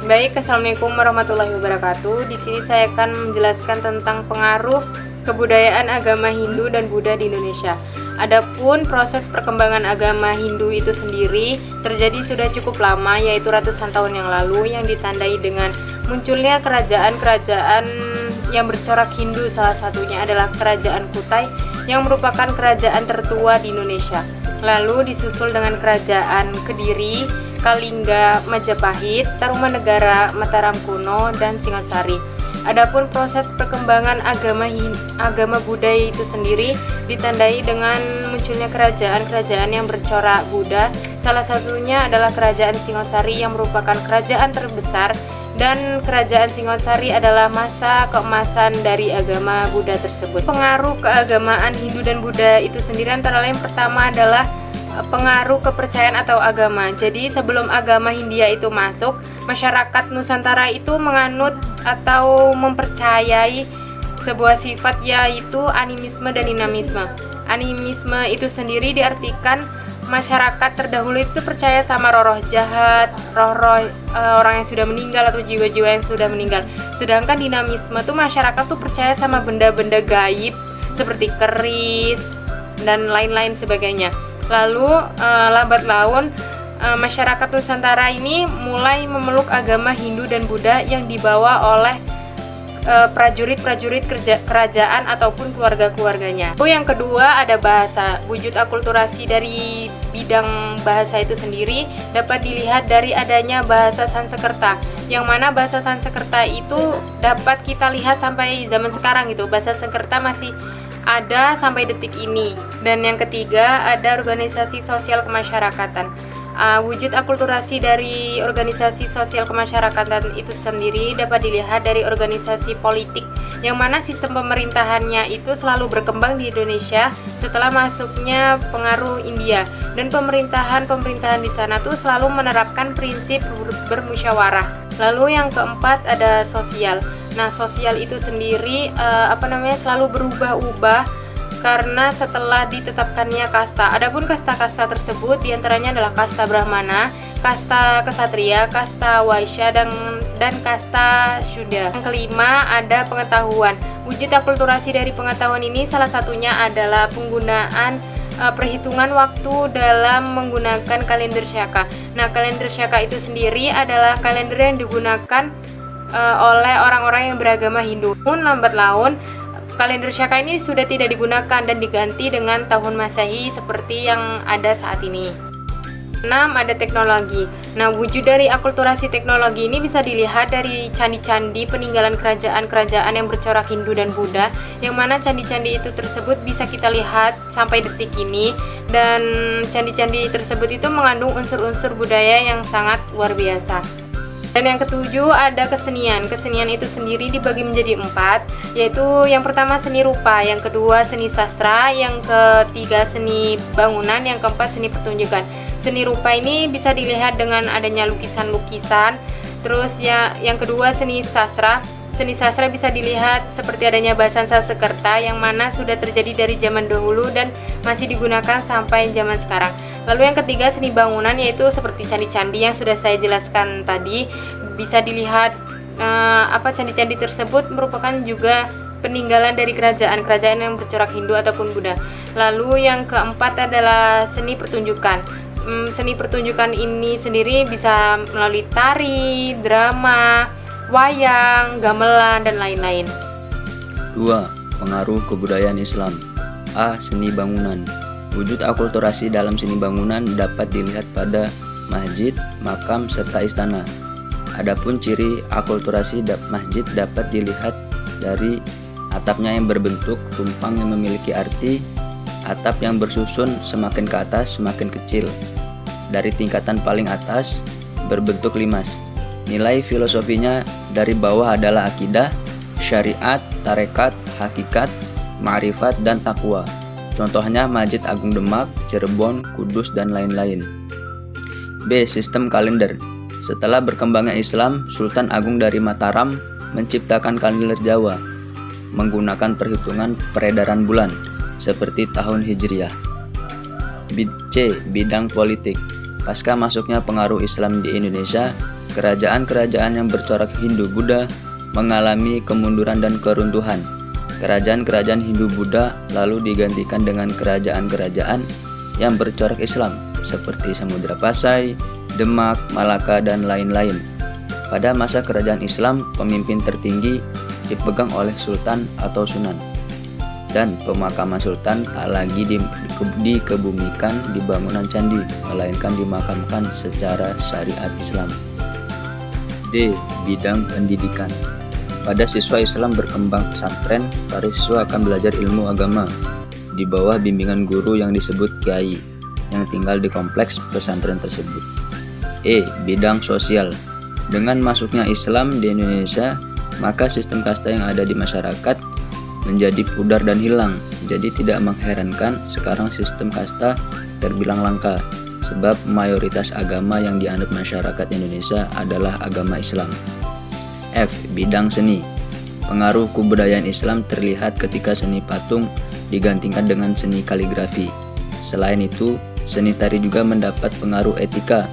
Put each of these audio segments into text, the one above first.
Baik, Assalamualaikum warahmatullahi wabarakatuh. Di sini saya akan menjelaskan tentang pengaruh kebudayaan agama Hindu dan Buddha di Indonesia. Adapun proses perkembangan agama Hindu itu sendiri terjadi sudah cukup lama, yaitu ratusan tahun yang lalu, yang ditandai dengan munculnya kerajaan-kerajaan yang bercorak Hindu. Salah satunya adalah Kerajaan Kutai yang merupakan kerajaan tertua di Indonesia. Lalu disusul dengan Kerajaan Kediri, Kalingga, Majapahit, Tarumanegara, Mataram Kuno, dan Singosari. Adapun proses perkembangan agama Buddha itu sendiri ditandai dengan munculnya kerajaan-kerajaan yang bercorak Buddha. Salah satunya adalah Kerajaan Singosari yang merupakan kerajaan terbesar, dan Kerajaan Singosari adalah masa keemasan dari agama Buddha tersebut. Pengaruh keagamaan Hindu dan Buddha itu sendiri antara lain pertama adalah pengaruh kepercayaan atau agama. Jadi sebelum agama Hindia itu masuk, masyarakat Nusantara itu menganut atau mempercayai sebuah sifat, yaitu animisme dan dinamisme. Animisme itu sendiri diartikan masyarakat terdahulu itu percaya sama roh-roh jahat, roh-roh orang yang sudah meninggal atau jiwa-jiwa yang sudah meninggal. Sedangkan dinamisme tuh masyarakat tuh percaya sama benda-benda gaib seperti keris dan lain-lain sebagainya. Lalu lambat laun masyarakat Nusantara ini mulai memeluk agama Hindu dan Buddha yang dibawa oleh prajurit-prajurit kerajaan ataupun keluarga-keluarganya. Yang kedua ada bahasa. Wujud akulturasi dari bidang bahasa itu sendiri dapat dilihat dari adanya bahasa Sanskerta, yang mana bahasa Sanskerta itu dapat kita lihat sampai zaman sekarang gitu. Bahasa Sanskerta masih ada sampai detik ini. Dan yang ketiga ada organisasi sosial kemasyarakatan. Wujud akulturasi dari organisasi sosial kemasyarakatan itu sendiri dapat dilihat dari organisasi politik, yang mana sistem pemerintahannya itu selalu berkembang di Indonesia setelah masuknya pengaruh India, dan pemerintahan di sana tuh selalu menerapkan prinsip bermusyawarah. Lalu yang keempat ada sosial. Nah, sosial itu sendiri selalu berubah-ubah karena setelah ditetapkannya kasta. Adapun kasta-kasta tersebut diantaranya adalah kasta Brahmana, kasta Ksatria, kasta Waisya, dan kasta Syuda. Yang kelima ada pengetahuan. Wujud akulturasi dari pengetahuan ini salah satunya adalah penggunaan perhitungan waktu dalam menggunakan kalender Syaka. Nah, kalender Syaka itu sendiri adalah kalender yang digunakan oleh orang-orang yang beragama Hindu. Namun lambat laun kalender Syaka ini sudah tidak digunakan dan diganti dengan tahun Masehi seperti yang ada saat ini. 6. Ada teknologi. Nah, wujud dari akulturasi teknologi ini bisa dilihat dari candi-candi peninggalan kerajaan-kerajaan yang bercorak Hindu dan Buddha, yang mana candi-candi itu tersebut bisa kita lihat sampai detik ini, dan candi-candi tersebut itu mengandung unsur-unsur budaya yang sangat luar biasa. Dan yang ketujuh ada kesenian. Kesenian itu sendiri dibagi menjadi 4, yaitu yang pertama seni rupa, yang kedua seni sastra, yang ketiga seni bangunan, yang keempat seni pertunjukan. Seni rupa ini bisa dilihat dengan adanya lukisan-lukisan. Terus ya, yang kedua seni sastra. Seni sastra bisa dilihat seperti adanya bahasa Sanskerta, yang mana sudah terjadi dari zaman dahulu dan masih digunakan sampai zaman sekarang. Lalu yang ketiga seni bangunan, yaitu seperti candi-candi yang sudah saya jelaskan tadi. Bisa dilihat candi-candi tersebut merupakan juga peninggalan dari kerajaan-kerajaan yang bercorak Hindu ataupun Buddha. Lalu yang keempat adalah seni pertunjukan. Seni pertunjukan ini sendiri bisa melalui tari, drama, wayang, gamelan, dan lain-lain. 2. Pengaruh kebudayaan Islam. A. Seni bangunan. Wujud akulturasi dalam seni bangunan dapat dilihat pada masjid, makam, serta istana. Adapun ciri akulturasi masjid dapat dilihat dari atapnya yang berbentuk tumpang yang memiliki arti, atap yang bersusun semakin ke atas semakin kecil, dari tingkatan paling atas berbentuk limas. Nilai filosofinya dari bawah adalah akidah, syariat, tarekat, hakikat, ma'rifat, dan takwa. Contohnya Masjid Agung Demak, Cirebon, Kudus, dan lain-lain. B. Sistem kalender. Setelah berkembangnya Islam, Sultan Agung dari Mataram menciptakan kalender Jawa menggunakan perhitungan peredaran bulan seperti tahun Hijriah. C. Bidang politik. Pasca masuknya pengaruh Islam di Indonesia, Kerajaan-kerajaan yang bercorak Hindu-Buddha mengalami kemunduran dan keruntuhan. Kerajaan-kerajaan Hindu-Buddha lalu digantikan dengan kerajaan-kerajaan yang bercorak Islam seperti Samudra Pasai, Demak, Malaka, dan lain-lain. Pada masa kerajaan Islam, pemimpin tertinggi dipegang oleh sultan atau sunan, dan pemakaman sultan tak lagi dikebumikan di bangunan candi, melainkan dimakamkan secara syariat Islam. D. Bidang pendidikan. Pada siswa Islam berkembang pesantren, para siswa akan belajar ilmu agama di bawah bimbingan guru yang disebut kiai yang tinggal di kompleks pesantren tersebut. E. Bidang sosial. Dengan masuknya Islam di Indonesia, maka sistem kasta yang ada di masyarakat menjadi pudar dan hilang. Jadi tidak mengherankan sekarang sistem kasta terbilang langka, sebab mayoritas agama yang dianut masyarakat Indonesia adalah agama Islam. F. Bidang seni. Pengaruh kebudayaan Islam terlihat ketika seni patung digantikan dengan seni kaligrafi. Selain itu, seni tari juga mendapat pengaruh etika.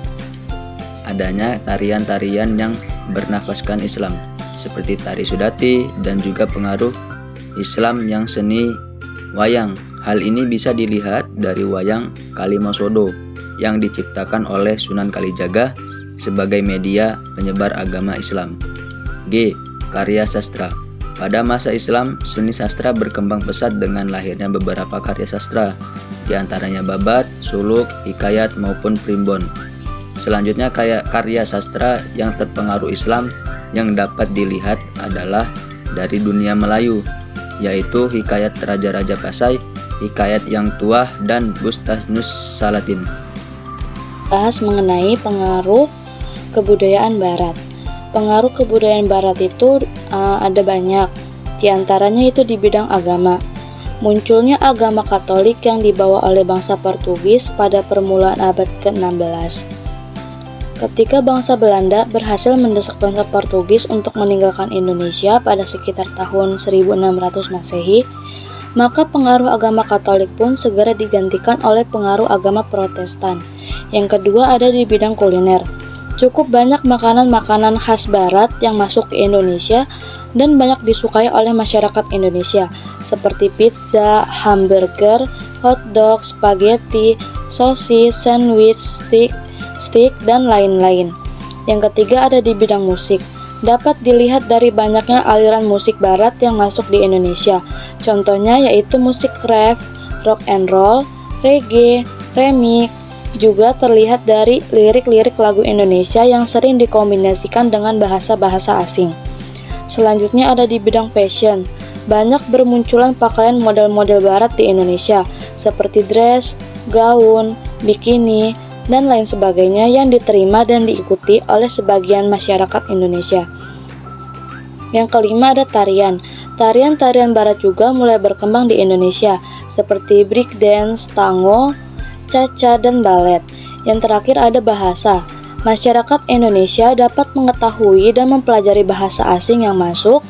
Adanya tarian-tarian yang bernafaskan Islam, seperti tari Sudati, dan juga pengaruh Islam yang seni wayang. Hal ini bisa dilihat dari wayang Kalimasodo yang diciptakan oleh Sunan Kalijaga sebagai media penyebar agama Islam. G. Karya sastra. Pada masa Islam, seni sastra berkembang pesat dengan lahirnya beberapa karya sastra, di antaranya babat, suluk, hikayat, maupun primbon. Selanjutnya karya sastra yang terpengaruh Islam yang dapat dilihat adalah dari dunia Melayu, yaitu hikayat Raja-Raja Pasai, hikayat Yang Tuah, dan Bustanus Salatin. Bahas mengenai pengaruh kebudayaan Barat. Pengaruh kebudayaan Barat itu ada banyak, diantaranya itu di bidang agama. Munculnya agama Katolik yang dibawa oleh bangsa Portugis pada permulaan abad ke-16. Ketika bangsa Belanda berhasil mendesak bangsa Portugis untuk meninggalkan Indonesia pada sekitar tahun 1600 Masehi, maka pengaruh agama Katolik pun segera digantikan oleh pengaruh agama Protestan. Yang kedua ada di bidang kuliner. Cukup banyak makanan-makanan khas barat yang masuk ke Indonesia dan banyak disukai oleh masyarakat Indonesia, seperti pizza, hamburger, hotdog, spaghetti, sosis, sandwich, steak, dan lain-lain. Yang ketiga ada di bidang musik. Dapat dilihat dari banyaknya aliran musik barat yang masuk di Indonesia. Contohnya yaitu musik rap, rock and roll, reggae, remix. Juga terlihat dari lirik-lirik lagu Indonesia yang sering dikombinasikan dengan bahasa-bahasa asing. Selanjutnya ada di bidang fashion. Banyak bermunculan pakaian model-model barat di Indonesia, seperti dress, gaun, bikini, dan lain sebagainya yang diterima dan diikuti oleh sebagian masyarakat Indonesia. Yang kelima ada tarian. Tarian-tarian barat juga mulai berkembang di Indonesia, seperti breakdance, tango, caca, dan balet. Yang terakhir ada bahasa. Masyarakat Indonesia dapat mengetahui dan mempelajari bahasa asing yang masuk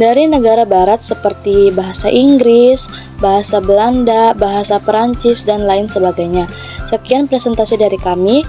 dari negara barat seperti bahasa Inggris, bahasa Belanda, bahasa Perancis, dan lain sebagainya. Sekian presentasi dari kami.